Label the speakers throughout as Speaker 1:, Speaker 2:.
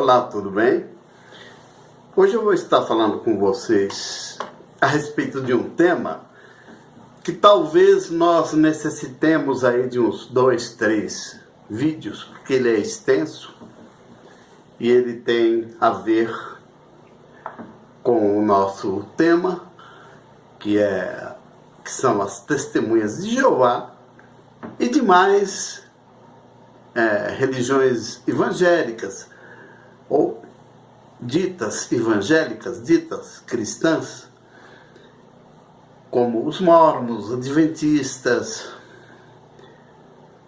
Speaker 1: Olá, tudo bem? Hoje eu vou estar falando com vocês a respeito de um tema que talvez nós necessitemos aí de uns 2, 3 vídeos, porque ele é extenso e ele tem a ver com o nosso tema, que são as testemunhas de Jeová e demais religiões evangélicas ou ditas evangélicas, ditas cristãs, como os mormons, adventistas,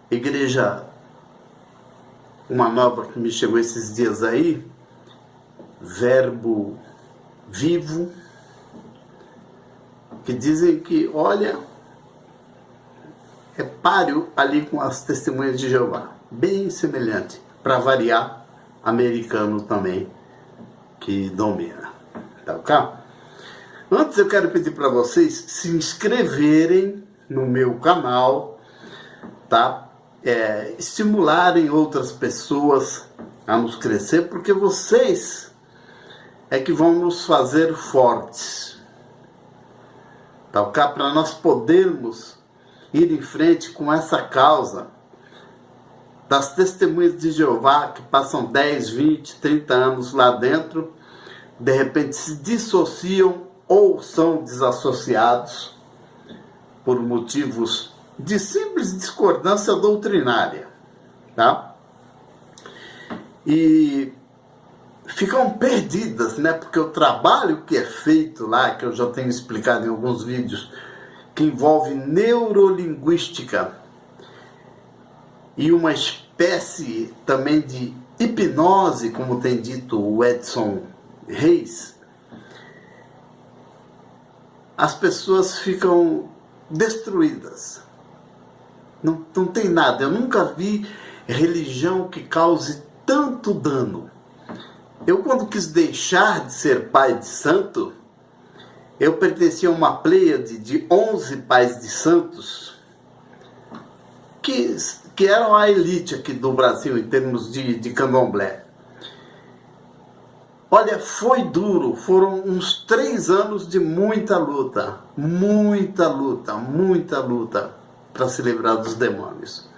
Speaker 1: igreja, uma nova que me chegou esses dias aí, Verbo Vivo, que dizem que, olha, é páreo ali com as testemunhas de Jeová, bem semelhante, para variar, americano também, que domina, tá ok? Antes eu quero pedir para vocês se inscreverem no meu canal, tá? Estimularem outras pessoas a nos crescer, porque vocês é que vão nos fazer fortes, tá ok? Para nós podermos ir em frente com essa causa das testemunhas de Jeová que passam 10, 20, 30 anos lá dentro, de repente se dissociam ou são desassociados por motivos de simples discordância doutrinária, tá? E ficam perdidas, né? Porque o trabalho que é feito lá, que eu já tenho explicado em alguns vídeos, que envolve neurolinguística e uma espécie também de hipnose, como tem dito o Edson Reis, as pessoas ficam destruídas. Não tem nada. Eu nunca vi religião que cause tanto dano. Eu, quando quis deixar de ser pai de santo, eu pertencia a uma pleiade de 11 pais de santos que eram a elite aqui do Brasil em termos de candomblé. Olha, foi duro, foram uns 3 anos de muita luta para se livrar dos demônios.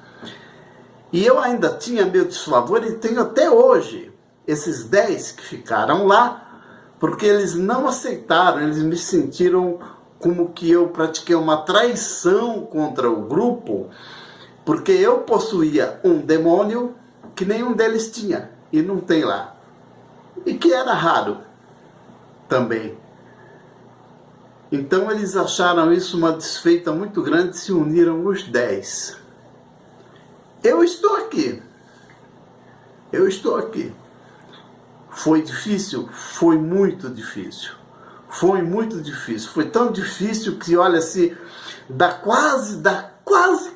Speaker 1: E eu ainda tinha meu desfavor e tenho até hoje esses 10 que ficaram lá, porque eles não aceitaram, eles me sentiram como que eu pratiquei uma traição contra o grupo, porque eu possuía um demônio que nenhum deles tinha, e não tem lá. E que era raro também. Então eles acharam isso uma desfeita muito grande e se uniram os 10. Eu estou aqui. Foi difícil? Foi muito difícil. Foi tão difícil que, olha, se dá quase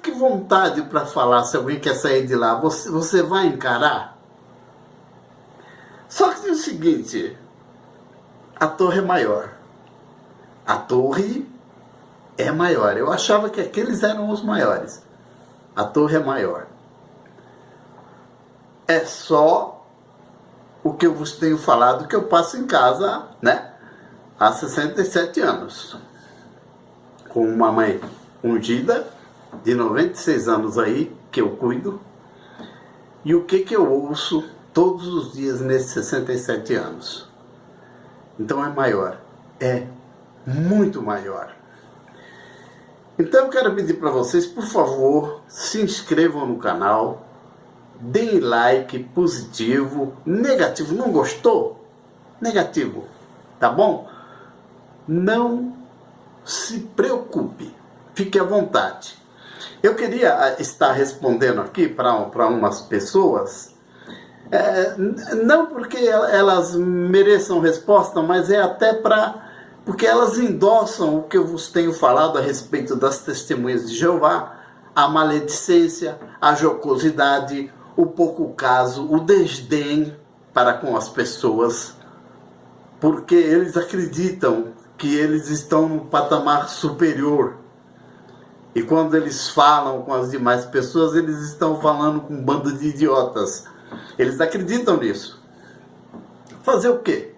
Speaker 1: que vontade para falar, se alguém quer sair de lá. Você vai encarar? Só que tem o seguinte, a torre é maior. A torre é maior. Eu achava que aqueles eram os maiores. A torre é maior. É só o que eu vos tenho falado, que eu passo em casa, né, há 67 anos. Com uma mãe ungida, de 96 anos aí, que eu cuido. E o que eu ouço todos os dias nesses 67 anos. Então é maior. É muito maior. Então eu quero pedir para vocês, por favor, se inscrevam no canal, deem like positivo, negativo, não gostou? Negativo, tá bom? Não se preocupe, fique à vontade. Eu queria estar respondendo aqui para umas pessoas, não porque elas mereçam resposta, mas é até porque elas endossam o que eu vos tenho falado a respeito das testemunhas de Jeová, a maledicência, a jocosidade, o pouco caso, o desdém para com as pessoas, porque eles acreditam que eles estão num patamar superior. E quando eles falam com as demais pessoas, eles estão falando com um bando de idiotas. Eles acreditam nisso. fazer o quê?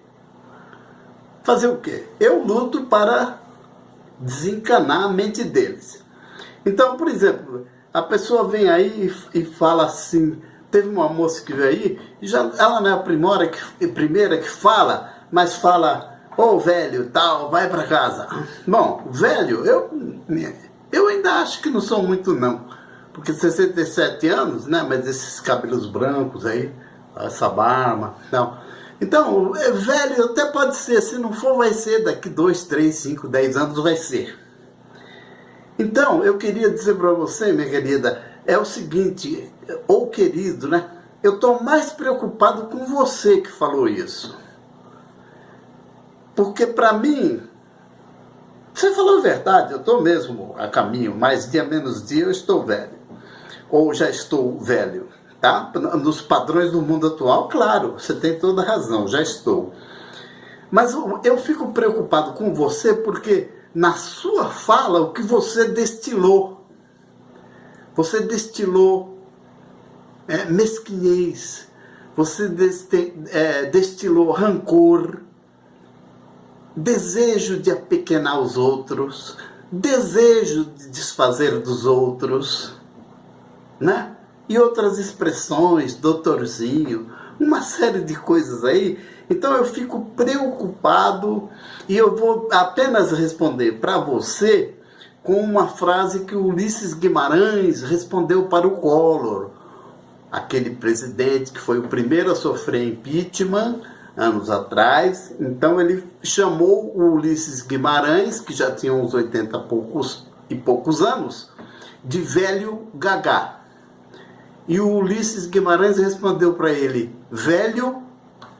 Speaker 1: Fazer o quê? Eu luto para desencanar a mente deles. Então, por exemplo, a pessoa vem aí e fala assim, teve uma moça que veio aí, e já, ela não é a primeira que fala, mas fala, ô velho, tal, vai para casa. Bom, velho, eu ainda acho que não sou muito não, porque 67 anos, né, mas esses cabelos brancos aí, essa barba, não. Então, velho até pode ser, se não for vai ser, daqui 2, 3, 5, 10 anos vai ser. Então, eu queria dizer para você, minha querida, é o seguinte, ou querido, né? Eu estou mais preocupado com você que falou isso. Porque para mim, você falou a verdade, eu estou mesmo a caminho, mais dia menos dia eu estou velho. Ou já estou velho. Tá? Nos padrões do mundo atual, claro, você tem toda a razão, já estou. Mas eu fico preocupado com você porque na sua fala o que você destilou mesquinhez, você destilou rancor, desejo de apequenar os outros, desejo de desfazer dos outros, né? E outras expressões, doutorzinho, uma série de coisas aí. Então eu fico preocupado e eu vou apenas responder para você com uma frase que o Ulisses Guimarães respondeu para o Collor, aquele presidente que foi o primeiro a sofrer impeachment anos atrás. Então ele chamou o Ulisses Guimarães, que já tinha uns 80 e poucos anos, de velho gagá. E o Ulisses Guimarães respondeu para ele, velho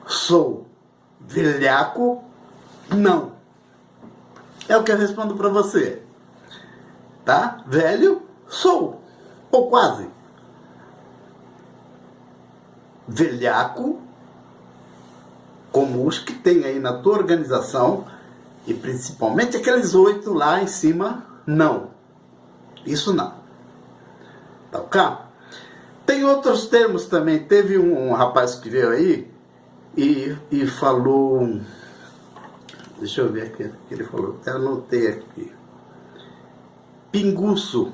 Speaker 1: sou, velhaco não. É o que eu respondo para você. Tá? Velho sou, ou quase. Velhaco, como os que tem aí na tua organização, e principalmente aqueles 8 lá em cima, não. Isso não. Tá ok? Tem outros termos também. Teve um rapaz que veio aí e falou... Deixa eu ver aqui o que ele falou. Eu anotei aqui. Pinguço.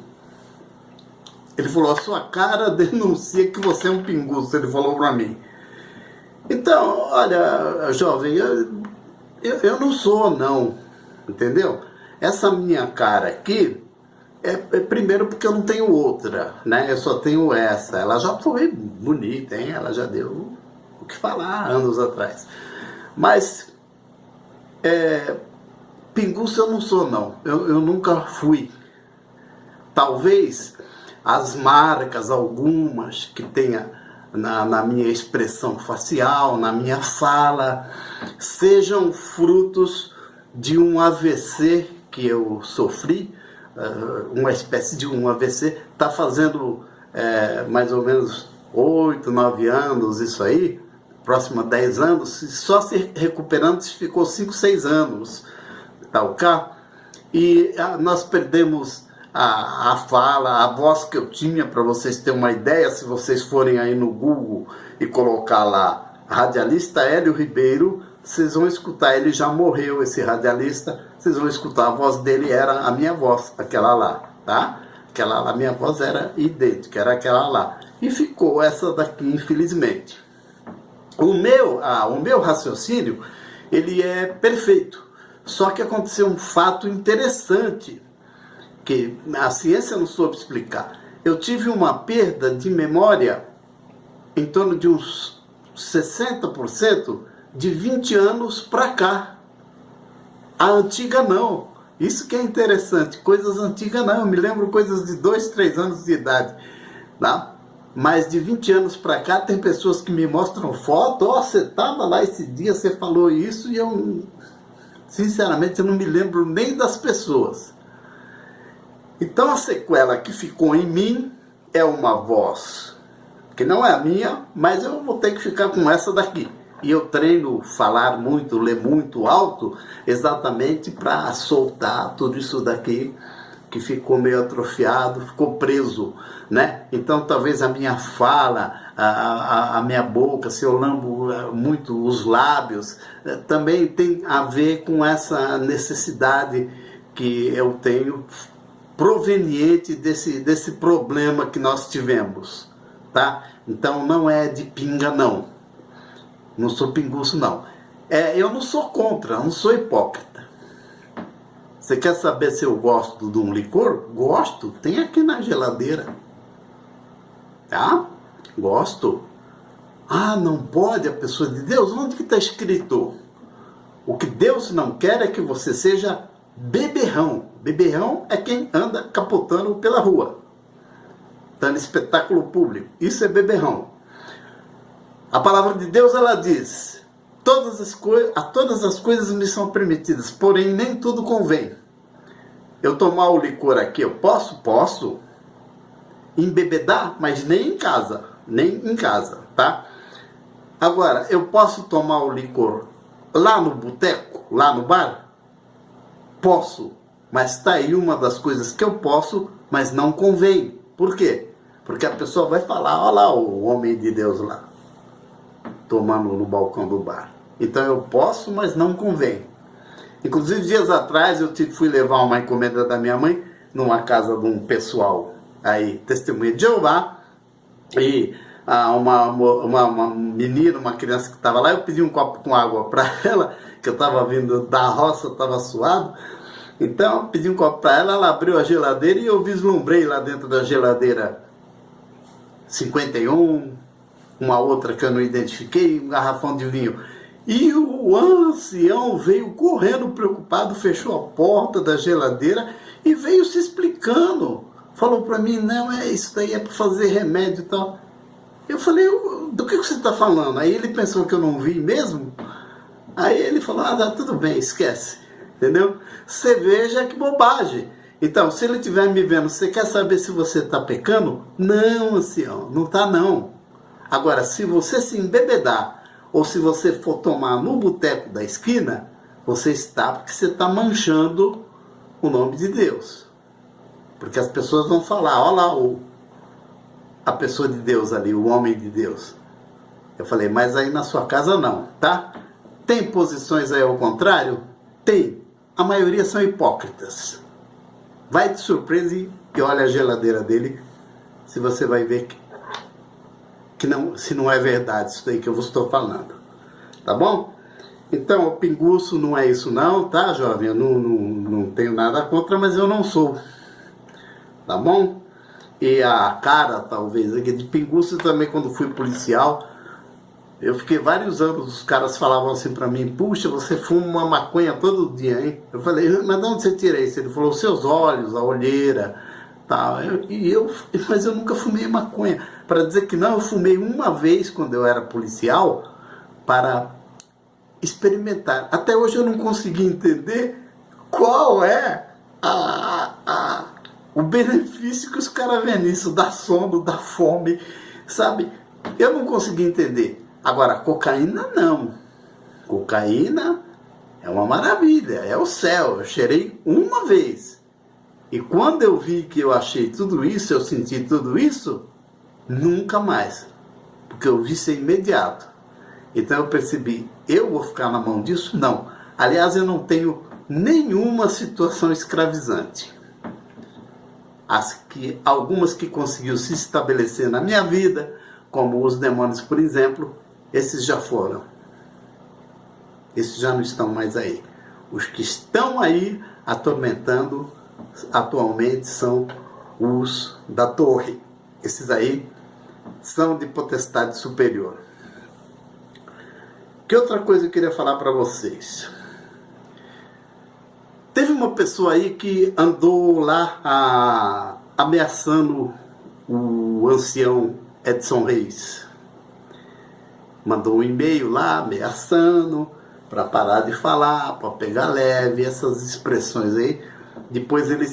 Speaker 1: Ele falou, a sua cara denuncia que você é um pinguço. Ele falou pra mim. Então, olha, jovem, eu não sou, não. Entendeu? Essa minha cara aqui... primeiro porque eu não tenho outra, né? Eu só tenho essa. Ela já foi bonita, hein? Ela já deu o que falar anos atrás. Mas pinguço eu não sou, não. Eu nunca fui. Talvez as marcas, algumas que tenha na minha expressão facial, na minha fala, sejam frutos de um AVC que eu sofri. Uma espécie de um AVC, está fazendo mais ou menos 8, 9 anos isso aí, próximo a 10 anos, só se recuperando se ficou 5, 6 anos, tá ok? E nós perdemos a fala, a voz que eu tinha, para vocês terem uma ideia, se vocês forem aí no Google e colocar lá, radialista Hélio Ribeiro, vocês vão escutar, ele já morreu, esse radialista, vocês vão escutar, a voz dele era a minha voz, aquela lá, tá? Aquela lá, a minha voz era idêntica, era aquela lá. E ficou essa daqui, infelizmente. O meu raciocínio, ele é perfeito. Só que aconteceu um fato interessante, que a ciência não soube explicar. Eu tive uma perda de memória em torno de uns 60%, de 20 anos para cá. A antiga não. Isso que é interessante. Coisas antigas não. Eu me lembro coisas de 2, 3 anos de idade. Tá? Mas de 20 anos para cá tem pessoas que me mostram foto. Ó, você estava lá esse dia, você falou isso. E eu, sinceramente, eu não me lembro nem das pessoas. Então a sequela que ficou em mim é uma voz que não é a minha, mas eu vou ter que ficar com essa daqui. E eu treino falar muito, ler muito alto, exatamente para soltar tudo isso daqui que ficou meio atrofiado, ficou preso, né? Então talvez a minha fala, a minha boca, se eu lambo muito os lábios, também tem a ver com essa necessidade que eu tenho proveniente desse problema que nós tivemos, tá? Então não é de pinga, não. Não sou pinguço, não. Eu não sou contra, eu não sou hipócrita. Você quer saber se eu gosto de um licor? Gosto, tem aqui na geladeira. Tá? Gosto. Ah, não pode a pessoa de Deus? Onde que está escrito? O que Deus não quer é que você seja beberrão. Beberrão é quem anda capotando pela rua. Está no espetáculo público. Isso é beberrão. A palavra de Deus, ela diz: todas as coisas me são permitidas, porém nem tudo convém. Eu tomar o licor aqui, eu posso? Posso. Embebedar, mas nem em casa, tá? Agora, eu posso tomar o licor lá no boteco, lá no bar? Posso, mas tá aí uma das coisas que eu posso, mas não convém. Por quê? Porque a pessoa vai falar: olha lá o homem de Deus lá, tomando no balcão do bar. Então eu posso, mas não convém. Inclusive, dias atrás, eu fui levar uma encomenda da minha mãe numa casa de um pessoal aí, testemunha de Jeová, e uma menina, uma criança que estava lá, eu pedi um copo com água para ela, que eu estava vindo da roça, estava suado, então eu pedi um copo para ela, ela abriu a geladeira e eu vislumbrei lá dentro da geladeira 51, uma outra que eu não identifiquei, um garrafão de vinho. E o ancião veio correndo preocupado, fechou a porta da geladeira e veio se explicando. Falou para mim: não, isso daí é para fazer remédio e tal. Eu falei: do que você está falando? Aí ele pensou que eu não vi mesmo. Aí ele falou: tá tudo bem, esquece. Entendeu? Você veja que bobagem. Então, se ele estiver me vendo, você quer saber se você está pecando? Não, ancião, não está não. Agora, se você se embebedar, ou se você for tomar no boteco da esquina, você está, porque você está manchando o nome de Deus. Porque as pessoas vão falar: olha lá a pessoa de Deus ali, o homem de Deus. Eu falei: mas aí na sua casa não, tá? Tem posições aí ao contrário? Tem. A maioria são hipócritas. Vai de surpresa e olha a geladeira dele, se você vai ver que não, se não é verdade isso daí que eu vos estou falando, tá bom? Então, o pinguço não é isso não, tá, jovem? Eu não tenho nada contra, mas eu não sou, tá bom? E a cara, talvez, aqui de pinguço também, quando fui policial, eu fiquei vários anos, os caras falavam assim pra mim: puxa, você fuma uma maconha todo dia, hein? Eu falei: mas de onde você tira isso? Ele falou: os seus olhos, a olheira, tal. Mas eu nunca fumei maconha. Para dizer que não, eu fumei uma vez quando eu era policial para experimentar. Até hoje eu não consegui entender qual é o benefício que os caras veem nisso, da sono, da fome, sabe? Eu não consegui entender. Agora, cocaína não. Cocaína é uma maravilha, é o céu. Eu cheirei uma vez. E quando eu vi que eu achei tudo isso, eu senti tudo isso, nunca mais. Porque eu vi ser imediato. Então eu percebi: eu vou ficar na mão disso? Não. Aliás, eu não tenho nenhuma situação escravizante. Algumas que conseguiu se estabelecer na minha vida, como os demônios, por exemplo, esses já foram. Esses já não estão mais aí. Os que estão aí atormentando atualmente são os da torre. Esses aí são de potestade superior. Que outra coisa eu queria falar para vocês? Teve uma pessoa aí que andou lá ameaçando o ancião Edson Reis. Mandou um e-mail lá ameaçando para parar de falar, para pegar leve, essas expressões aí. Depois ele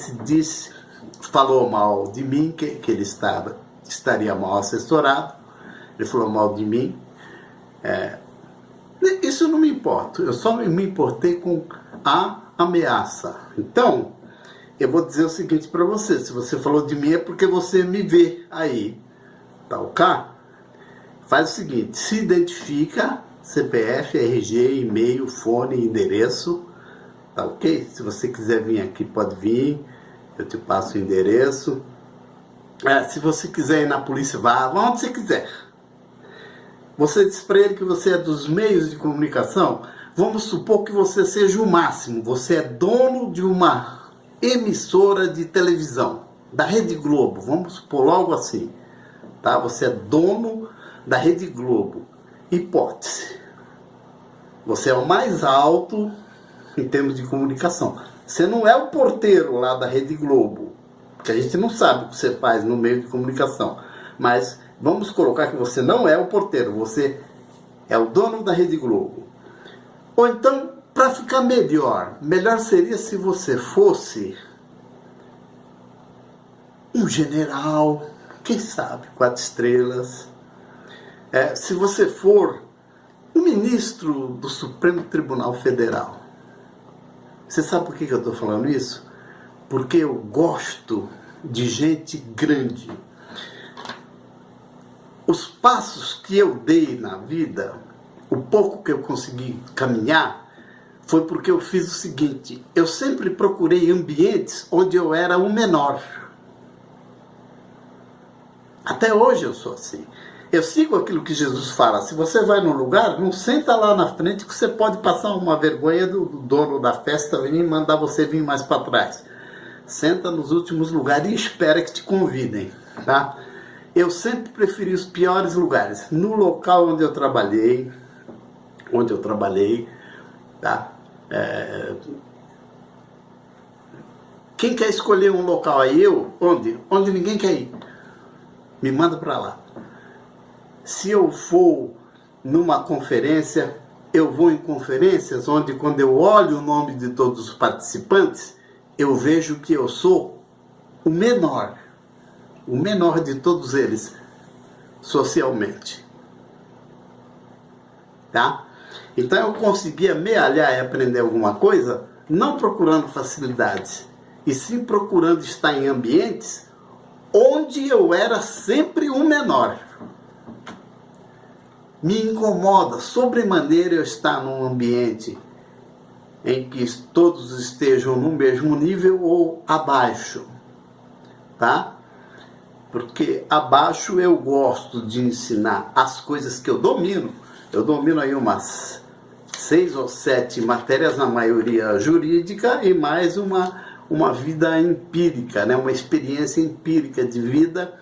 Speaker 1: falou mal de mim, que ele estaria mal assessorado. Ele falou mal de mim. Isso não me importa. Eu só me importei com a ameaça. Então, eu vou dizer o seguinte para você: se você falou de mim é porque você me vê aí, tá ok? faz o seguinte, se identifica, CPF, RG, e-mail, fone, endereço, tá ok? Se você quiser vir aqui, pode vir, eu te passo o endereço. Se você quiser ir na polícia, vá onde você quiser. Você diz para ele que você é dos meios de comunicação. Vamos supor que você seja o máximo. Você é dono de uma emissora de televisão, da Rede Globo. Vamos supor logo assim. Tá? Você é dono da Rede Globo. Hipótese. Você é o mais alto em termos de comunicação. Você não é o porteiro lá da Rede Globo, porque a gente não sabe o que você faz no meio de comunicação. Mas vamos colocar que você não é o porteiro, você é o dono da Rede Globo. Ou então, para ficar melhor seria se você fosse um general, quem sabe, 4 estrelas. Se você for um ministro do Supremo Tribunal Federal. Você sabe por que eu estou falando isso? Porque eu gosto de gente grande. Os passos que eu dei na vida, o pouco que eu consegui caminhar, foi porque eu fiz o seguinte: eu sempre procurei ambientes onde eu era o menor. Até hoje eu sou assim. Eu sigo aquilo que Jesus fala: se você vai num lugar, não senta lá na frente que você pode passar uma vergonha do dono da festa vir e mandar você vir mais para trás. Senta nos últimos lugares e espera que te convidem, tá? Eu sempre preferi os piores lugares. No local onde eu trabalhei, tá? Quem quer escolher um local aí? Onde ninguém quer ir. Me manda para lá. Se eu for numa conferência, eu vou em conferências onde, quando eu olho o nome de todos os participantes, eu vejo que eu sou o menor de todos eles, socialmente. Tá? Então eu conseguia me aliar e aprender alguma coisa, não procurando facilidades, e sim procurando estar em ambientes onde eu era sempre o menor. Me incomoda sobremaneira eu estar num ambiente em que todos estejam no mesmo nível ou abaixo, tá? Porque abaixo eu gosto de ensinar as coisas que eu domino. Eu domino aí umas 6 ou 7 matérias, na maioria jurídica, e mais uma vida empírica, né? Uma experiência empírica de vida,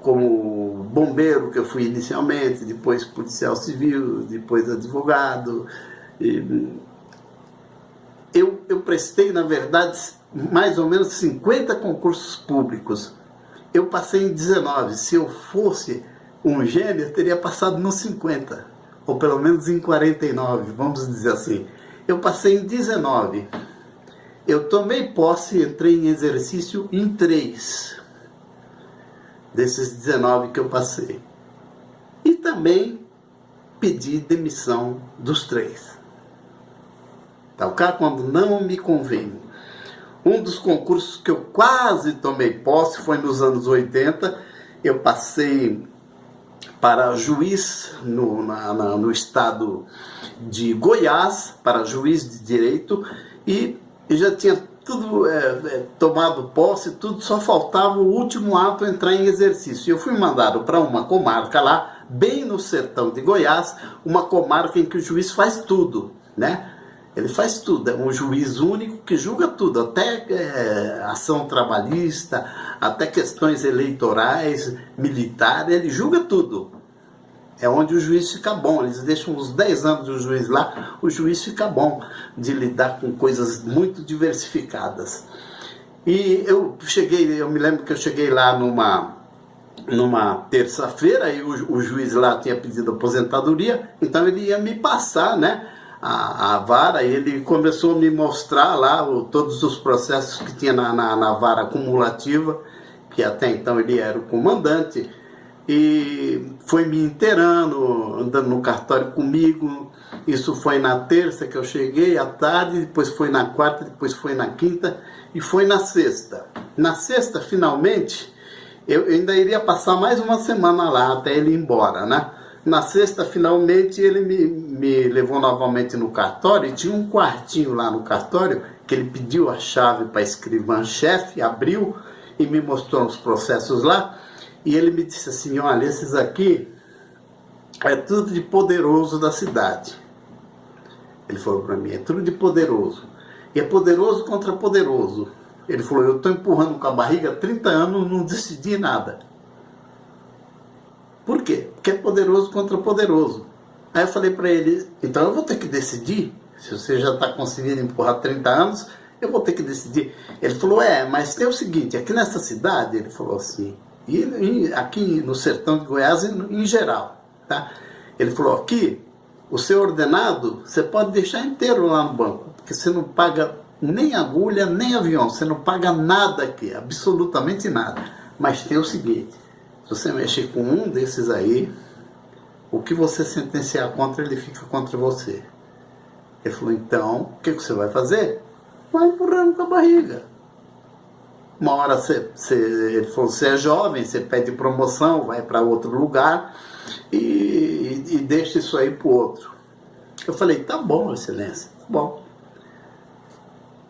Speaker 1: como bombeiro, que eu fui inicialmente, depois policial civil, depois advogado. Eu prestei, na verdade, mais ou menos 50 concursos públicos. Eu passei em 19. Se eu fosse um gênio, eu teria passado nos 50, ou pelo menos em 49, vamos dizer assim. Eu passei em 19. Eu tomei posse e entrei em exercício em 3 desses 19 que eu passei. E também pedi demissão dos 3. Tá, o cara, quando não me convém. Um dos concursos que eu quase tomei posse foi nos anos 80. Eu passei para juiz no estado de Goiás, para juiz de direito, e já tinha tudo tomado posse, tudo, só faltava o último ato entrar em exercício. Eu fui mandado para uma comarca lá, bem no sertão de Goiás, uma comarca em que o juiz faz tudo, né? Ele faz tudo, é um juiz único que julga tudo, até ação trabalhista, até questões eleitorais, militares, ele julga tudo. É onde o juiz fica bom, eles deixam uns 10 anos do juiz lá, o juiz fica bom de lidar com coisas muito diversificadas. E eu me lembro que eu cheguei lá numa terça-feira, e o juiz lá tinha pedido aposentadoria, então ele ia me passar, né, a vara, e ele começou a me mostrar lá todos os processos que tinha na vara acumulativa, que até então ele era o comandante, e foi me inteirando, andando no cartório comigo. Isso foi na terça que eu cheguei, à tarde, depois foi na quarta, depois foi na quinta e foi na sexta. Na sexta, finalmente, Eu ainda iria passar mais uma semana lá até ele ir embora, né? Na sexta, finalmente, ele me levou novamente no cartório e tinha um quartinho lá no cartório que ele pediu a chave para a escrivã-chefe, abriu e me mostrou os processos lá. E ele me disse assim, olha, esses aqui é tudo de poderoso da cidade. Ele falou para mim, é tudo de poderoso. E é poderoso contra poderoso. Ele falou, eu estou empurrando com a barriga há 30 anos, não decidi nada. Por quê? Porque é poderoso contra poderoso. Aí eu falei para ele, então eu vou ter que decidir. Se você já está conseguindo empurrar 30 anos, eu vou ter que decidir. Ele falou, mas tem o seguinte, aqui nessa cidade, ele falou assim, e aqui no sertão de Goiás em geral, tá? Ele falou, aqui, o seu ordenado, você pode deixar inteiro lá no banco, porque você não paga nem agulha, nem avião, você não paga nada aqui, absolutamente nada. Mas tem o seguinte, se você mexer com um desses aí, o que você sentenciar contra, ele fica contra você. Ele falou, então, o que você vai fazer? Vai empurrando com a barriga. Uma hora ele falou, você é jovem, você pede promoção, vai para outro lugar e deixa isso aí para o outro. Eu falei, tá bom, excelência, tá bom.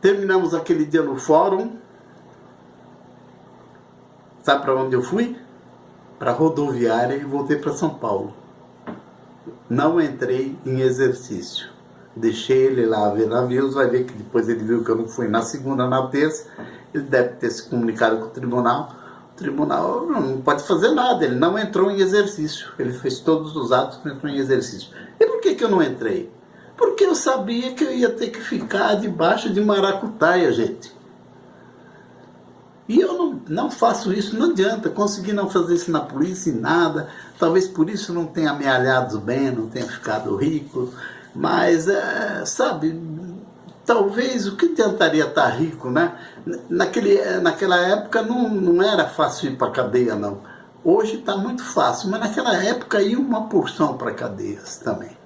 Speaker 1: Terminamos aquele dia no fórum. Sabe para onde eu fui? Para a rodoviária e voltei para São Paulo. Não entrei em exercício. Deixei ele lá ver navios, vai ver que depois ele viu que eu não fui na segunda, na terça. Ele deve ter se comunicado com o tribunal. O tribunal não pode fazer nada, ele não entrou em exercício. Ele fez todos os atos, não entrou em exercício. E por que eu não entrei? Porque eu sabia que eu ia ter que ficar debaixo de maracutaia, gente. E eu não faço isso, não adianta. Consegui não fazer isso na polícia e nada. Talvez por isso não tenha amealhado bem, não tenha ficado rico. Mas, sabe, talvez o que tentaria estar rico, né? Naquela época não era fácil ir para a cadeia, não. Hoje está muito fácil, mas naquela época ia uma porção para cadeias também.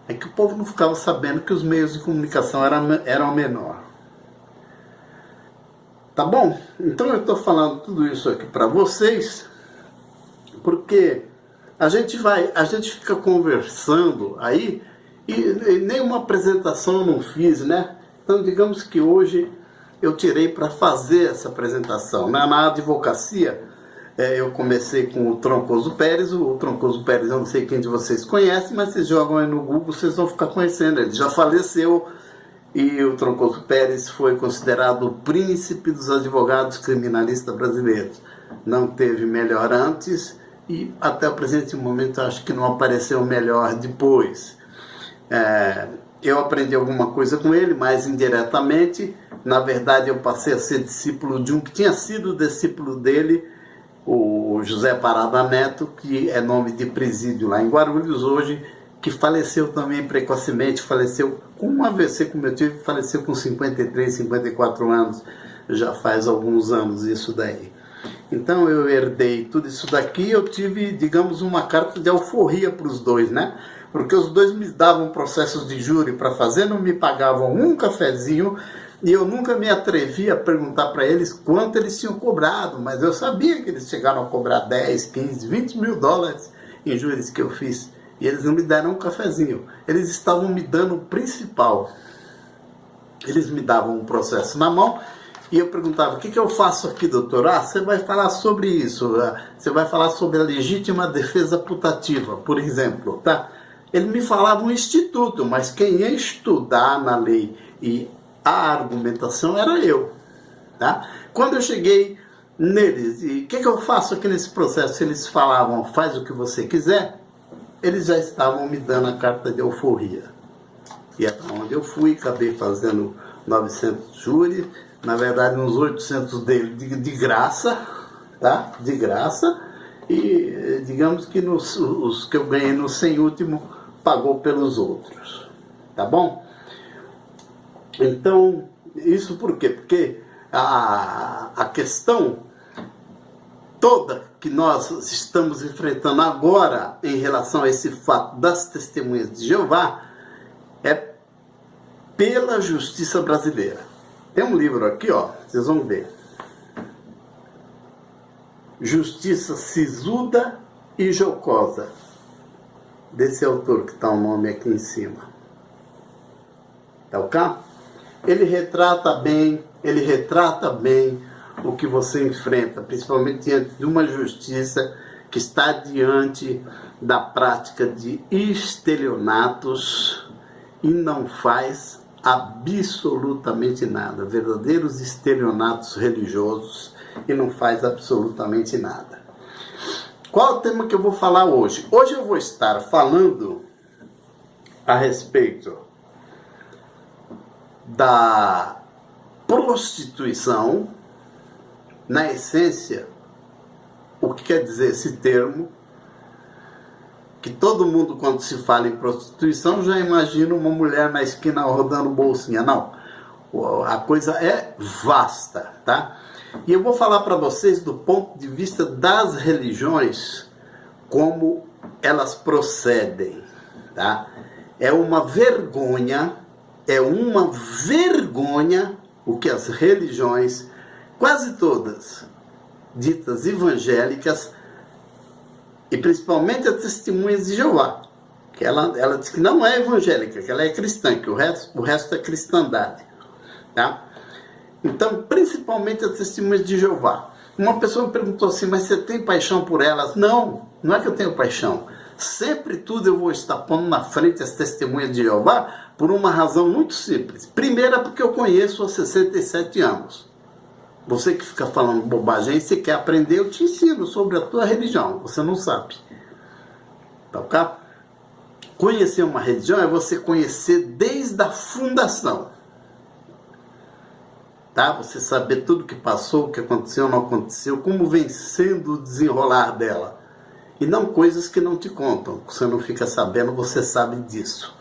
Speaker 1: É que o povo não ficava sabendo que os meios de comunicação eram menor. Tá bom? Então eu estou falando tudo isso aqui para vocês, porque a gente fica conversando aí e nenhuma apresentação eu não fiz, né? Então digamos que hoje eu tirei para fazer essa apresentação. Na advocacia, eu comecei com o Troncoso Pérez. O Troncoso Pérez, eu não sei quem de vocês conhece, mas vocês jogam aí no Google, vocês vão ficar conhecendo. Ele já faleceu e o Troncoso Pérez foi considerado o príncipe dos advogados criminalistas brasileiros. Não teve melhor antes e até o presente momento acho que não apareceu melhor depois. Eu aprendi alguma coisa com ele, mas indiretamente. Na verdade, eu passei a ser discípulo de um que tinha sido discípulo dele, o José Parada Neto, que é nome de presídio lá em Guarulhos hoje, que faleceu também precocemente, faleceu com um AVC como eu tive, faleceu com 53, 54 anos, já faz alguns anos isso daí. Então eu herdei tudo isso daqui, eu tive, digamos, uma carta de alforria para os dois, né? Porque os dois me davam processos de júri para fazer, não me pagavam um cafezinho, e eu nunca me atrevi a perguntar para eles quanto eles tinham cobrado, mas eu sabia que eles chegaram a cobrar 10, 15, 20 mil dólares em júris que eu fiz. E eles não me deram um cafezinho. Eles estavam me dando o principal. Eles me davam um processo na mão e eu perguntava, o que eu faço aqui, doutor? Você vai falar sobre isso. Você vai falar sobre a legítima defesa putativa, por exemplo, tá? Ele me falava um instituto, mas quem ia estudar na lei e a argumentação era eu, tá? Quando eu cheguei neles, e o que eu faço aqui nesse processo? Eles falavam, faz o que você quiser, eles já estavam me dando a carta de alforria. E é para onde eu fui, acabei fazendo 900 júris, na verdade uns 800 dele de graça, tá? De graça, e digamos que os que eu ganhei no 100 último pagou pelos outros, tá bom? Então, isso por quê? Porque a questão toda que nós estamos enfrentando agora em relação a esse fato das testemunhas de Jeová é pela justiça brasileira. Tem um livro aqui, ó, vocês vão ver. Justiça Sisuda e Jocosa, desse autor que está o nome aqui em cima. Tá ok? Ele retrata bem o que você enfrenta, principalmente diante de uma justiça que está diante da prática de estelionatos e não faz absolutamente nada. Verdadeiros estelionatos religiosos e não faz absolutamente nada. Qual é o tema que eu vou falar hoje? Hoje eu vou estar falando a respeito da prostituição, na essência, o que quer dizer esse termo, que todo mundo, quando se fala em prostituição, já imagina uma mulher na esquina rodando bolsinha. Não, a coisa é vasta, tá? E eu vou falar para vocês do ponto de vista das religiões, como elas procedem, tá? É uma vergonha o que as religiões, quase todas, ditas evangélicas, e principalmente as Testemunhas de Jeová, que ela diz que não é evangélica, que ela é cristã, que o resto é cristandade, tá? Então, principalmente as Testemunhas de Jeová. Uma pessoa me perguntou assim, mas você tem paixão por elas? Não é que eu tenho paixão. Sempre tudo eu vou estar pondo na frente as Testemunhas de Jeová por uma razão muito simples. Primeira, porque eu conheço há 67 anos. Você que fica falando bobagem, se quer aprender, eu te ensino sobre a tua religião. Você não sabe. Tá ok? Conhecer uma religião é você conhecer desde a fundação. Tá? Você saber tudo o que passou, o que aconteceu, não aconteceu, como vem sendo o desenrolar dela. E não coisas que não te contam. Você não fica sabendo, você sabe disso.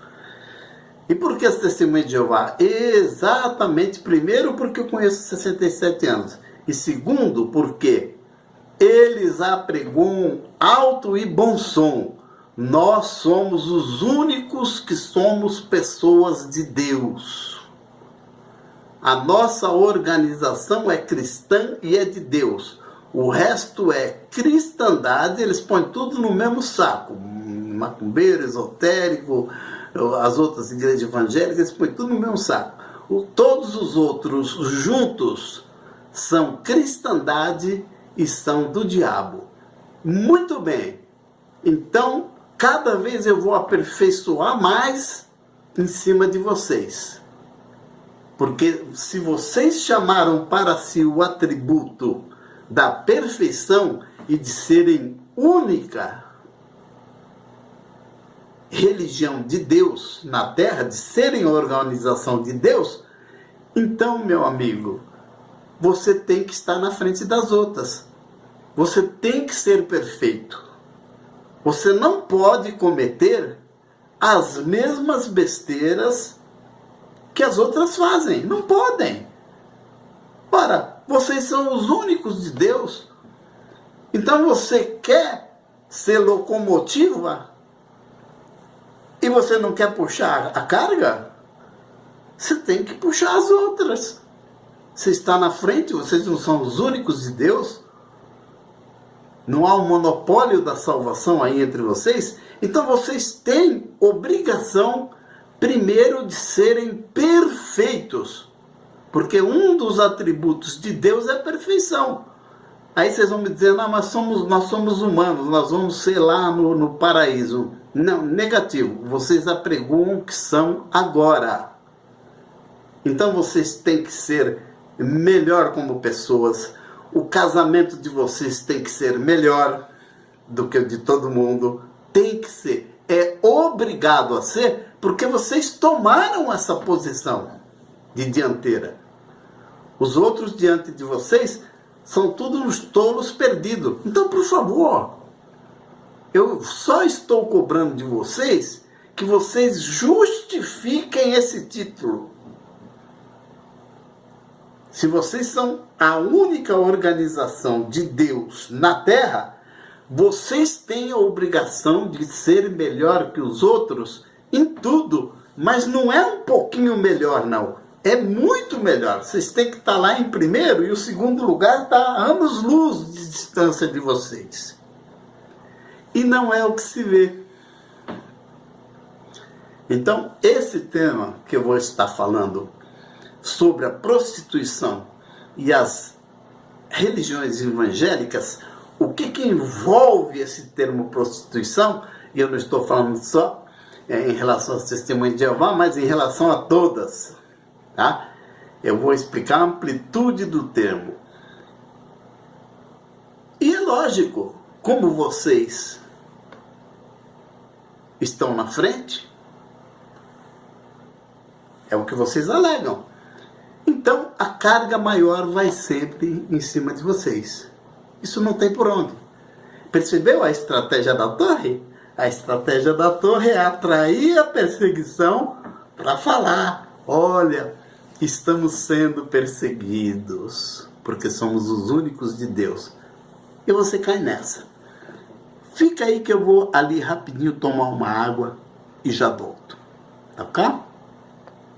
Speaker 1: E por que as Testemunhas de Jeová? Exatamente, primeiro, porque eu conheço 67 anos. E segundo, porque eles apregoam alto e bom som. Nós somos os únicos que somos pessoas de Deus. A nossa organização é cristã e é de Deus. O resto é cristandade, eles põem tudo no mesmo saco. Macumbeiro, esotérico, as outras igrejas evangélicas, eles põem tudo no mesmo saco. Todos os outros juntos são cristandade e são do diabo. Muito bem. Então, cada vez eu vou aperfeiçoar mais em cima de vocês. Porque se vocês chamaram para si o atributo da perfeição e de serem única religião de Deus na Terra, de serem a organização de Deus, então, meu amigo, você tem que estar na frente das outras. Você tem que ser perfeito. Você não pode cometer as mesmas besteiras que as outras fazem. Não podem. Ora, vocês são os únicos de Deus. Então você quer ser locomotiva e você não quer puxar a carga? Você tem que puxar as outras. Você está na frente, vocês não são os únicos de Deus. Não há um monopólio da salvação aí entre vocês. Então vocês têm obrigação, primeiro, de serem perfeitos. Porque um dos atributos de Deus é a perfeição. Aí vocês vão me dizer, não, mas nós somos humanos, nós vamos ser lá no paraíso. Não, negativo. Vocês apregoam que são agora. Então vocês têm que ser melhor como pessoas. O casamento de vocês tem que ser melhor do que o de todo mundo. Tem que ser. É obrigado a ser, porque vocês tomaram essa posição de dianteira. Os outros diante de vocês são todos uns tolos perdidos. Então, por favor, eu só estou cobrando de vocês que vocês justifiquem esse título. Se vocês são a única organização de Deus na Terra, vocês têm a obrigação de ser melhor que os outros em tudo, mas não é um pouquinho melhor, não. é muito melhor. Vocês têm que estar lá em primeiro e o segundo lugar está a anos-luz de distância de vocês. E não é o que se vê. Então, esse tema que eu vou estar falando sobre a prostituição e as religiões evangélicas, o que envolve esse termo prostituição, e eu não estou falando só em relação às testemunhas de Jeová, mas em relação a todas, tá? Eu vou explicar a amplitude do termo. E é lógico, como vocês estão na frente, é o que vocês alegam. Então, a carga maior vai sempre em cima de vocês. Isso não tem por onde. Percebeu a estratégia da torre? A estratégia da torre é atrair a perseguição para falar: olha, estamos sendo perseguidos, porque somos os únicos de Deus. E você cai nessa. Fica aí que eu vou ali rapidinho tomar uma água e já volto. Tá ok?